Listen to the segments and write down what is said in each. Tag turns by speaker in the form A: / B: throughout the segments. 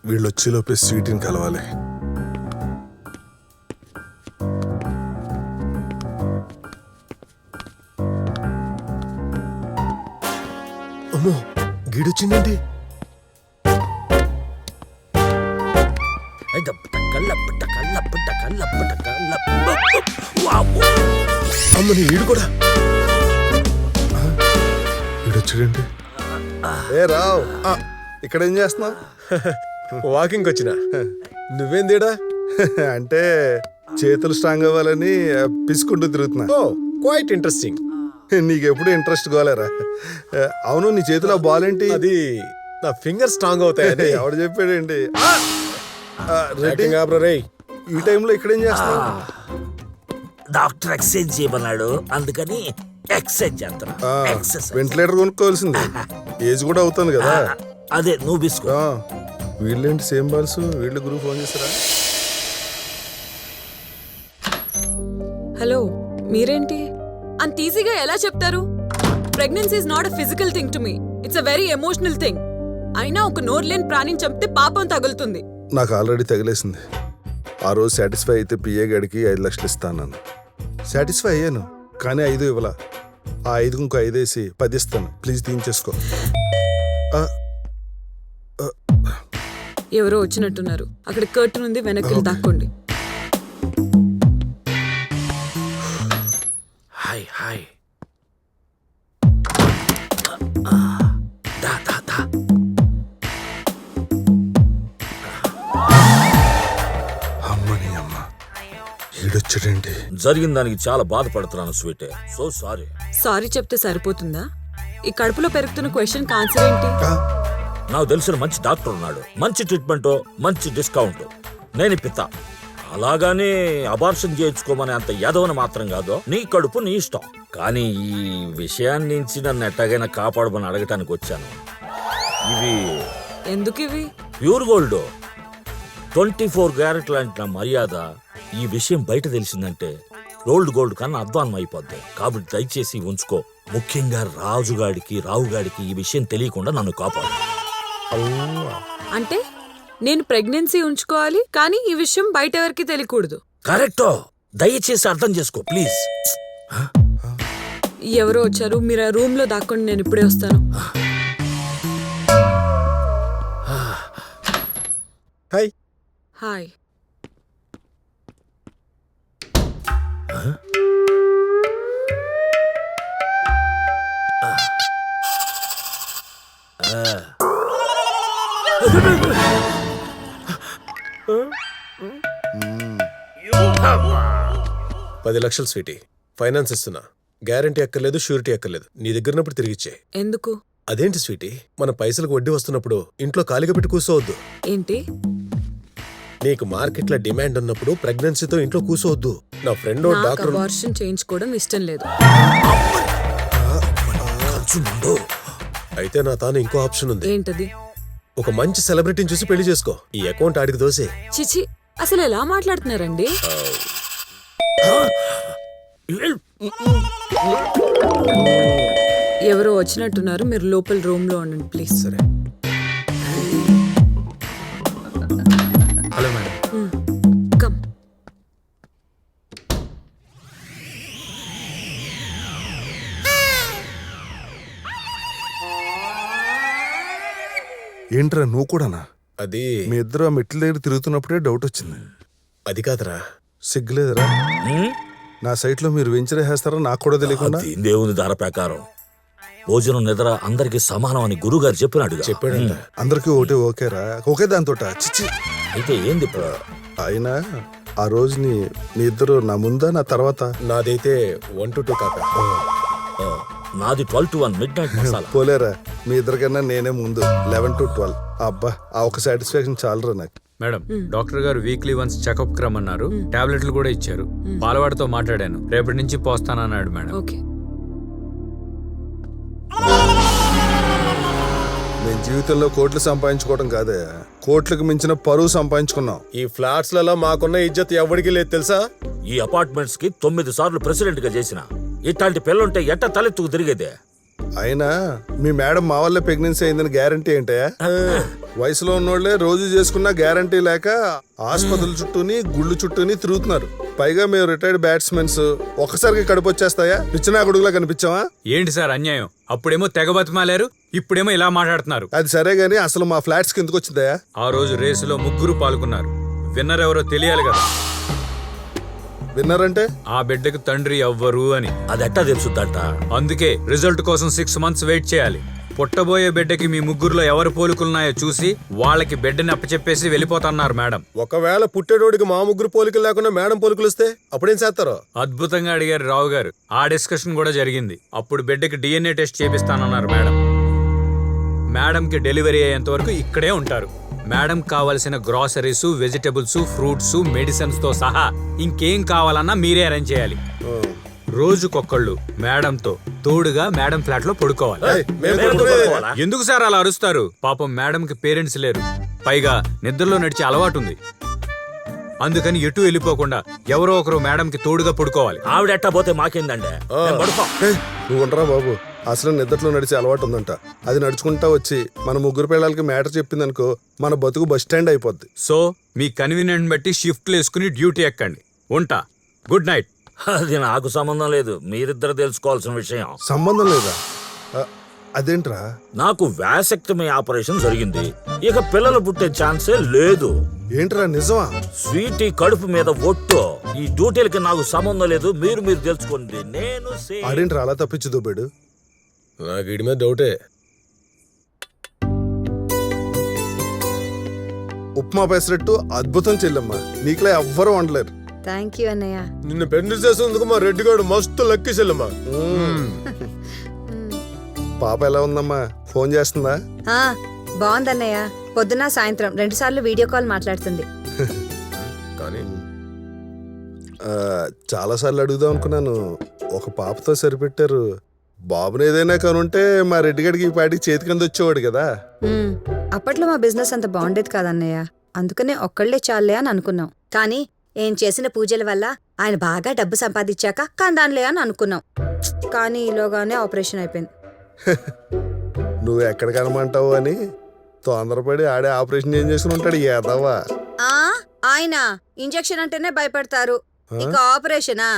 A: వీళ్ళు వచ్చేలోపే స్వీట్ని కలవాలి. అమ్మో గీడొచ్చిందేంటి? అమ్మని ఈడు కూడా ఈడొచ్చాడండి. ఏ రావ్, ఇక్కడ ఏం చేస్తున్నావు?
B: వాకింగ్ వచ్చిన. నువ్వేం తేడా?
A: అంటే చేతులు స్ట్రాంగ్ అవ్వాలని పిసుకుంటూ తిరుగుతున్నా.
B: ఓ క్వైట్ ఇంట్రెస్టింగ్.
A: నీకెప్పుడు ఇంట్రెస్ట్ కాలేరా? అవును, నీ చేతిలో బాల్ ఏంటి?
B: అది నా ఫింగర్ స్ట్రాంగ్ అవుతాయని.
A: ఎవడు చెప్పాడేంటి?
B: ఈ
A: టైంలో ఇక్కడేం చేస్తున్నావు?
C: డాక్టర్ ఎక్సర్సైజ్ చేయమన్నాడు, అందుకని ఎక్సర్సైజ్ చేస్తున్నా.
A: వెంటిలేటర్ కొనుక్కోవాల్సింది. ఏజ్ కూడా అవుతుంది కదా.
C: అదే నువ్వు బిస్కో.
A: వీళ్ళేంటి సేమ్ బాల్స్? వీళ్ళు గురువు ఫోన్ చేస్తారా?
D: హలో, మీరేంటి అంత ఈజీగా ఎలా చెప్తారు? Pregnancy is not a physical thing to me, it's a very emotional thing. అయినా ఒక నోరులేని ప్రాణిని చంపితే పాపం తగులుతుంది.
A: నాకు ఆల్రెడీ తగిలేసింది. ఆ రోజు సాటిస్ఫై అయితే పిఏ గడికి 5 లక్షలు ఇస్తాను. సాటిస్ఫై అయ్యాను, కానీ 5 ఇవ్వాల. ఆ 5 ఇంకో 5 వేసి 10 ఇస్తాను. ప్లీజ్ తీయించేసుకో.
D: ఎవరో వచ్చినట్టున్నారు. అక్కడ కర్టన్ ఉంది, వెనక్కి దాక్కోండి.
C: Hi hi.
A: అమ్మని అమ్మ, ఈడొచ్చాడేంటి?
C: జరిగిన దానికి చాలా బాధపడుతున్నాను స్వీట్. So sorry.
D: సారీ చెప్తే సరిపోతుందా? ఈ కడుపులో పెరుగుతున్న క్వశ్చన్ ఆన్సర్ ఏంటి?
C: నాకు తెలిసిన మంచి డాక్టర్ ఉన్నాడు, మంచి ట్రీట్మెంట్, మంచి డిస్కౌంట్. నేను ఇప్పిస్తా. అలాగానే అబార్షన్ చేయించుకోమని అంత యాదవని మాత్రం కాదు. నీ కడుపు నీ ఇష్టం. కానీ ఈ విషయాన్ని నుంచి నన్ను ఎట్టాగైనా కాపాడమని అడగటానికి వచ్చాను. ఇవి
D: ఎందుకు ఇవి?
C: ప్యూర్ గోల్డ్, 24 క్యారెట్ లాంటి నా మర్యాద ఈ విషయం బయట తెలిసిందంటే రోల్డ్ గోల్డ్ కన్నా అధ్వానం అయిపోద్ది. కాబట్టి దయచేసి ఉంచుకో. ముఖ్యంగా రావుగాడికి ఈ విషయం తెలియకుండా నన్ను కాపాడు.
D: అంటే నేను ప్రెగ్నెన్సీ ఉంచుకోవాలి, కానీ ఈ విషయం బయట ఎవరికి తెలియకూడదు.
C: కరెక్టో, దయచేసి అర్థం చేసుకో ప్లీజ్.
D: ఎవరో వచ్చారు, మీరు ఆ రూమ్ లో దాక్కోండి, నేను ఇప్పుడే వస్తాను.
B: హాయ్.
D: హాయ్.
B: $10 లక్షలు స్వీటీ. ఫైనాన్స్ ఇస్తున్నా. గ్యారంటీ అక్కర్లేదు, షూరిటీ అక్కర్లేదు. నీ దగ్గరన్నప్పుడు తిరిగిచ్చే.
D: ఎందుకు?
B: అదేంటి స్వీటీ, మన పైసలకు వడ్డీ వస్తున్నప్పుడు ఇంట్లో ఖాళీగా పెట్టి కూర్చోవద్దు.
D: ఏంటి?
B: నీకు మార్కెట్లో డిమాండ్ ఉన్నప్పుడు ప్రెగ్నెన్సీతో ఇంట్లో కూర్చోవద్దు. నా ఫ్రెండ్ డాక్టర్
D: అబార్షన్ చేయించుకోవడం ఇష్టం లేదు.
B: అయితే నా తాను ఇంకో ఆప్షన్ ఉంది.
D: ఏంటది?
B: ఒక మంచి సెలబ్రిటీని చూసి పెళ్లి చేసుకో. ఈ అకౌంట్ ఆడికి దోసే.
D: చిచి, అసలు ఎలా మాట్లాడుతున్నారండి? ఎవరో వచ్చినట్టున్నారు, మీరు లోపల రూమ్ లో ఉండండి ప్లీజ్.
B: సరే.
E: Hello madam.
D: కమ్.
A: ఏంట్రా నువ్వు కూడానా?
B: అది
A: మీ ఇద్దరు ఆ మెట్ల దగ్గర తిరుగుతున్నప్పుడే డౌట్ వచ్చింది.
B: అది కాదురా.
A: సిగ్గులేదురా? నా సైట్ లో మీరు వెంచర్ వేస్తారా నాకు కూడా తెలియకుండా?
C: దేవుని దార ప్రకారం భోజనం నిద్ర అందరికి సమానం అని గురుగారు
B: చెప్పాడంట.
A: అందరికీ ఒకటే ఓకేరా? ఓకే దాంతో చిచ్చి.
C: అయితే ఏంది ఇప్పుడు?
A: అయినా ఆ రోజు మీ ఇద్దరు నా ముందా నా తర్వాత?
B: నాదైతే 1 to 2 కాక.
C: నాది 12 to 1 మిడ్ నైట్ మసాలా.
A: పోలేరా, మీ ఇద్దరికన్నా నేనే ముందు 11 to 12. అబ్బా, ఆ ఒక సాటిస్ఫాక్షన్ చాలరా నాకు.
E: మేడం, డాక్టర్ గారు వీక్లీ వన్స్ చెకప్ రమ్మన్నారు. టాబ్లెట్లు కూడా ఇచ్చారు. పాలవాడితో మాట్లాడాను, రేపటి నుంచి పోస్తానన్నాడు మేడం.
D: ఓకే.
A: నేను జీవితంలో కోట్లు సంపాదించుకోవడం కాదే, కోట్లకు మించిన పరువు సంపాదించుకున్నాం.
B: ఈ ఫ్లాట్స్ లలో మాకున్న ఇజ్జత్ ఎవరికి లేదు తెలుసా?
C: ఈ అపార్ట్మెంట్స్ కి 9 సార్లు ప్రెసిడెంట్ గా చేసిన ఇట్లాంటి పిల్లుంటే ఎట్ట తలెత్తుకు తిరిగేదే.
A: అయినా మీ మేడం మా వల్లే ప్రెగ్నెన్సీ అయిందని గ్యారంటీ ఏంటయా? వయసులో ఉన్నోళ్లే రోజు చేసుకున్న గ్యారంటీ లేక ఆసుపత్రుల చుట్టూని గుళ్ళు చుట్టూని తిరుగుతున్నారు. పైగా మేము రిటైర్డ్ బ్యాట్స్మెన్స్, ఒక్కసారికి కడుపు వచ్చేస్తాయా? పిచ్చినా గొడుగులా కనిపించావా?
E: ఏంటి సార్ అన్యాయం? అప్పుడేమో తెగ బతిమాలారు, ఇప్పుడేమో ఇలా మాట్లాడుతున్నారు.
A: అది సరే గానీ అసలు మా ఫ్లాట్స్ కి ఎందుకు వచ్చిందయా?
E: ఆ రోజు రేసులో 3 పాల్గొన్నారు. విన్నర్ ఎవరో తెలియాలి కదా.
A: విన్నారంటే
E: ఆ బిడ్డకు తండ్రి ఎవ్వరు అని.
C: అదెట్టా తెలుసుద్దంట?
E: అందుకే రిజల్ట్ కోసం 6 మంత్స్ వెయిట్ చేయాలి. పుట్టబోయే బిడ్డకి మీ 3లో ఎవరు పోలికలున్నాయో చూసి వాళ్ళకి బిడ్డని అప్పచెప్పేసి వెళ్ళిపోతున్నారు మేడం.
B: ఒకవేళ పుట్టేటోడికి మా 3 పోలికలు లేకుండా మేడం పోలికలు వస్తే అప్పుడేం చేస్తారో?
E: అద్భుతంగా అడిగారు రావు గారు. ఆ డిస్కషన్ కూడా జరిగింది. అప్పుడు బిడ్డకి DNA టెస్ట్ చేపిస్తానన్నారు మేడం. మేడంకి డెలివరీ అయ్యేంత వరకు ఇక్కడే ఉంటారు. మేడం కావాల్సిన గ్రాసరీస్, వెజిటబుల్స్, ఫ్రూట్స్, మెడిసిన్స్ తో సహా ఇంకేం కావాలన్నా మీరే అరేంజ్ చేయాలి. రోజుకొకళ్ళు మేడంతో తోడుగా మేడం ఫ్లాట్ లో పడుకోవాలి. ఎందుకు సార్ అలా అరుస్తారు? పాపం మేడంకి పేరెంట్స్ లేరు, పైగా నిద్రలో నడిచే అలవాటు ఉంది. అందుకని ఎటు వెళ్ళిపోకుండా ఎవరో ఒకరు మేడంకి తోడుగా పడుకోవాలి.
C: ఆవిడ ఎట్టా పోతే మాకేందండి? మేము పడుకోం.
A: నువ్వు ఉండరా బాబు, అసలు నిద్రలో నడిచే అలవాటు ఉందంట. అది నడుచుకుంటా వచ్చి మన 3 పిల్లలకి మ్యాటర్ చెప్పిందనుకో, మన బతుకు బస్ స్టాండ్ అయిపోద్ది.
E: సో మీ కన్వీనియంట్ బట్టి షిఫ్ట్లు వేసుకుని డ్యూటీ ఎక్కండి. ఉంటా. Good night.
C: అది నాకు సంబంధం లేదు, మీరిద్దరు తెలుసుకోవాల్సిన విషయం.
A: సంబంధం లేదా? అదేంట్రా?
C: నాకు వ్యాసెక్టమీ ఆపరేషన్ జరిగింది. ఇక పిల్లలు పుట్టే ఛాన్సే లేదు.
A: ఏంట్రా నిజమా?
C: స్వీటీ కడుపు మీద ఒట్టు. ఈ డ్యూటీలకి నాకు సంబంధం లేదు, మీరు తెలుసుకోండి. నేను
A: ఆడేంట్రా అలా తప్పించి దూబాడు?
B: నాకు వీడి మీద డౌటే.
A: ఉప్మా పెసరట్టు అద్భుతం చెల్లెమ్మ, నీకులా ఎవ్వరూ వండలేరు.
F: థ్యాంక్ యూ అన్నయ్య.
B: నిన్ను పెళ్లి చేసేందుకు మా రెడ్డి గారు మస్తు లక్కీ చెల్లమ్మా.
A: పాప ఎలా ఉందమ్మా? ఫోన్ చేస్తుందా?
F: బాగుందన్నయ్య. పొద్దున సాయంత్రం 2 సార్లు వీడియో కాల్ మాట్లాడుతుంది.
B: కానీ
A: చాలా సార్లు అడుగుదాం అనుకున్నాను, ఒక పాపతో సరిపెట్టారు. బాబుని ఏదైనా కనుంటే మా రెడ్డి గడికి ఈ పాటికి చేతి కింద వచ్చేవాడు కదా.
F: అప్పట్లో మా బిజినెస్ అంత బాగుండేది కాదన్నయ్య, అందుకనే ఒక్కళ్లే చాలే అని అనుకున్నాం. కానీ ఏం చేసిన పూజల వల్ల ఆయన బాగా డబ్బు సంపాదించాక కందాన్లే అని అనుకున్నాం. కానీ ఈలోగానే ఆపరేషన్ అయిపోయింది.
A: నువ్వు ఎక్కడ కనమంటావు అని తొందరపడి ఆడే ఆపరేషన్ ఏం చేసుకుని ఉంటాడు ఏదవ్వా.
F: ఆయన ఇంజెక్షన్ అంటేనే భయపడతారు, ఇక ఆపరేషనా?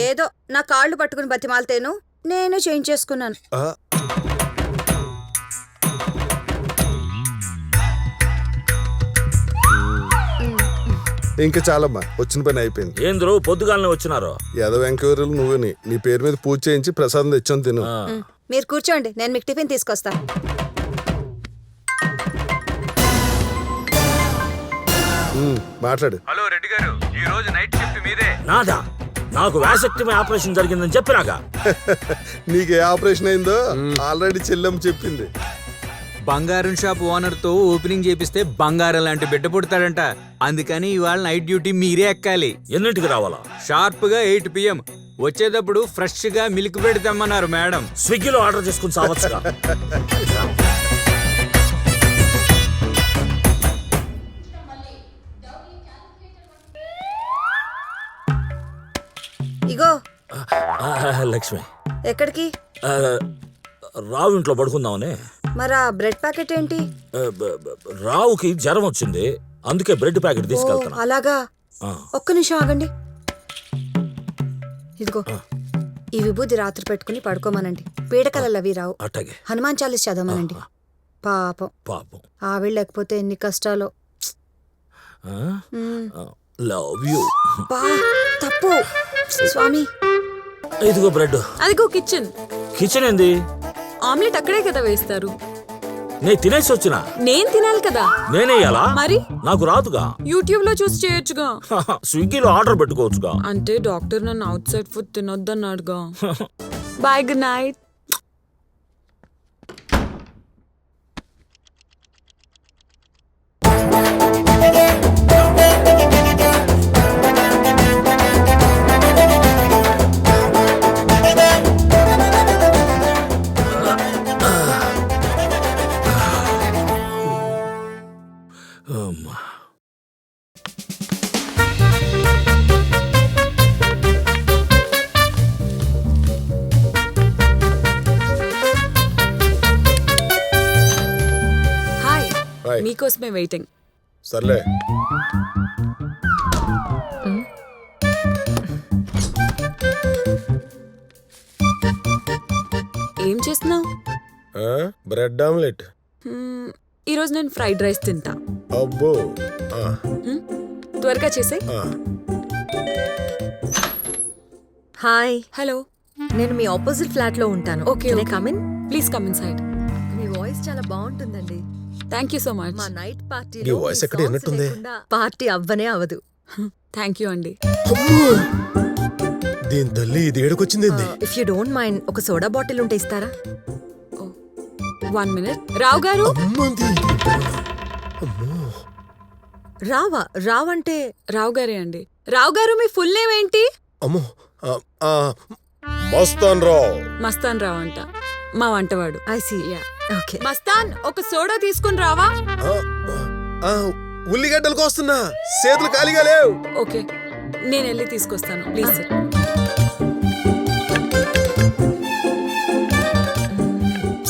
F: ఏదో నా కాళ్ళు పట్టుకుని బతిమాలతేను నేను చేయించేసుకున్నాను.
A: ఇంకా చాలమ్మా, వచ్చిన పని అయిపోయింది.
C: ఏంద్రు పొద్దుగాలనే వచ్చినారు?
A: ఏదో ఎంక్వైరీలు నువ్వుని నీ పేరు మీద పూజ చేయించి ప్రసాదం తెచ్చాను, తిను.
F: మీరు కూర్చోండి, నేను మీకు టిఫిన్ తీసుకొస్తా.
A: మాట్లాడు.
E: హలో రెడ్డి గారు, ఈ రోజు నైట్ షిఫ్ట్ మీదే.
C: నాదా? నాకు వ్యాసెక్టమీ ఆపరేషన్ జరిగిందని చెప్పినాగా.
A: నీకే ఆపరేషన్ అయిందో ఆల్రెడీ చెల్లెమ్మ చెప్పింది.
E: బంగారం షాప్ ఓనర్ తో ఓపెనింగ్ చేపిస్తే బంగారం లాంటి బిడ్డ పుడతాడంట. అందుకని ఇవాళ నైట్ డ్యూటీ మీరే ఎక్కాలి.
C: ఎన్నింటికి రావాలా?
E: షార్ప్ గా 8 PM. వచ్చేటప్పుడు ఫ్రెష్ గా మిల్క్ బ్రెడ్ తెమ్మన్నారు మేడం.
C: స్విగ్గీలో ఆర్డర్ చేసుకుని సావచ్చుగా.
F: ఇగో.
C: లక్ష్మి,
F: ఎక్కడికి?
C: రావు ఇంట్లో పడుకుందామని.
F: మరా బ్రెడ్ ప్యాకెట్ ఏంటి?
C: రావుకి జ్వరం వచ్చింది, అందుకే బ్రెడ్ ప్యాకెట్ తీసుకెళ్తాను.
F: అలాగా, ఒక్క నిమిషం ఆగండి. ఇదిగో, ఈ విభూది రాత్రి పెట్టుకుని పడుకోమనండి. పీడకలలు అవి రావు.
C: అట్టగే.
F: హనుమాన్ చాలీస్ చదవమనండి. పాపం
C: పాపం
F: ఆవిడ లేకపోతే ఎన్ని కష్టాలు.
C: Love you.
F: తప్పు స్వామి.
C: ఇదిగో బ్రెడ్.
D: అదిగో కిచెన్.
C: కిచెన్ ఏంది?
D: ఆమ్లెట్ అక్కడే కదా వేస్తారు.
C: నేను తినేసి వచ్చినా.
D: నేను తినాలి కదా.
C: నేనేయాలా?
D: మరి
C: నాకు రాదుగా.
D: యూట్యూబ్ లో చూసి చేయొచ్చుగా.
C: స్విగ్గీలో ఆర్డర్ పెట్టుకోవచ్చుగా.
D: అంటే డాక్టర్ నన్ను అవుట్ సైడ్ ఫుడ్ తినొద్దన్నాడుగా. Bye, good night.
B: హాయ్.
D: మీకోసమే వెయిటింగ్.
B: సర్లే
D: ఏం చేస్తున్నావు?
B: Bread omelette.
D: ఈరోజు నేను ఫ్రైడ్ రైస్ తింటా.
B: అబ్బో ఆ,
D: త్వరగా చేసే.
B: ఆ.
G: Hi,
D: hello.
G: నేను మీ ఆపోజిట్ ఫ్లాట్ లో ఉంటాను.
D: Okay, okay.
G: Come in.
D: Please come in side.
G: Me voice చాలా బాగుంటుందండి.
D: Thank you so much.
G: మా నైట్ పార్టీ
B: ఈ voice ఎక్కడ విన్నట్టుంది?
G: పార్టీ అవ్వనే అవదు.
D: థ్యాంక్ యూ అండి.
B: దీని తల్లి ఇది ఏడుకొచ్చింది.
G: ఇఫ్ యూ డోంట్ మైండ్ ఒక సోడా బాటిల్ ఉంటే ఇస్తారా?
D: 1 minute. రావు గారు.
G: రావంటే
D: రావు గారే అండి. రావు గారు, మీ ఫుల్ నేమ్ ఏంటి?
B: అమ్మో ఆ, ఆ, మస్తాన్ రావ్.
D: మస్తాన్ రావు అంట, మా వంటవాడు.
G: I see.
D: Yeah.
G: Okay.
D: Mastan, ఒక సోడా తీసుకుని రావా?
B: ఆ, ఆ, ఉల్లిగడ్డలకు వస్తున్నా, చేతులు ఖాళీగా లేవు.
D: ఓకే, నేను వెళ్ళి తీసుకొస్తాను. ప్లీజ్.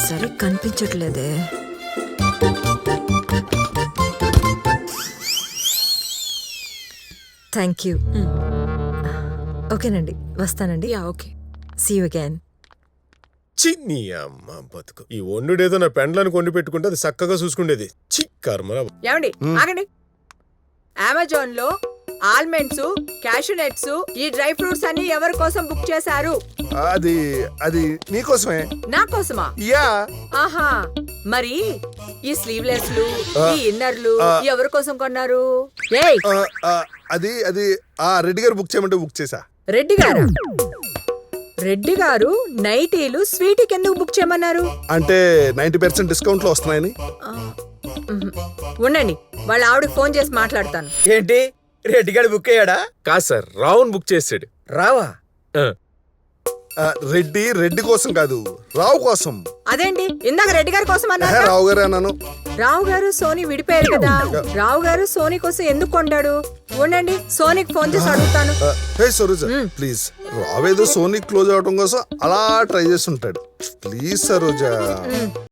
G: సరే కనిపించట్లేదే. Thank you. ఓకేనండి, వస్తానండి.
D: Yeah, okay.
G: See you again.
B: చిన్ని అమ్మ బతుకు. ఈ వండుడేదో నా పెండ్లానికి వండి పెట్టుకుంటే అది చక్కగా చూసుకుండేది. చి కర్మరా.
H: ఏమండి ఆగండి. అమెజాన్ లో ఆల్మండ్స్, క్యాషూ నట్స్, ఈ డ్రై ఫ్రూట్స్ అన్ని ఎవరి కోసం బుక్ చేశారు?
A: అది అది నీకోసమే.
H: నా కోసమా?
A: యా.
H: ఆహా, మరి ఈ స్లీవ్లెస్లు, ఈ ఇన్నర్లు ఎవరి కోసం కొన్నారు? ఏయ్,
A: అది అది రెడ్డి గారు బుక్ చేయమంటే బుక్ చేసా.
H: రెడ్డి గారా? రెడ్డి గారు నైటీలు స్వీటీకి ఎందుకు బుక్ చేయమన్నారు?
A: అంటే 90% డిస్కౌంట్ లో వస్తున్నాయని.
H: ఉండండి, వాళ్ళ ఆవిడకి ఫోన్ చేసి మాట్లాడతాను.
I: ఏంటి, రెడ్డిగాడు బుక్ అయ్యాడా?
B: కాదు సార్, రావున్ బుక్ చేసాడు.
I: రావా?
A: రెడ్డి కోసం కాదు, రావు కోసం.
H: అదేంటి, ఇందాక రెడ్డి గారి కోసం అన్నారు.
A: రావు గారే అన్నాను.
H: రావు గారు సోనీ విడిపోయారు కదా, రావు గారు సోనీ కోసం ఎందుకు కొంటాడు? ఉండండి, సోనీకి ఫోన్ చేసి అడుగుతాను.
A: హే సరోజ, ప్లీజ్. రావేదో సోనీ క్లోజ్ అవడం కోసం అలా ట్రై చేస్తుంటాడు. ప్లీజ్ సరోజ.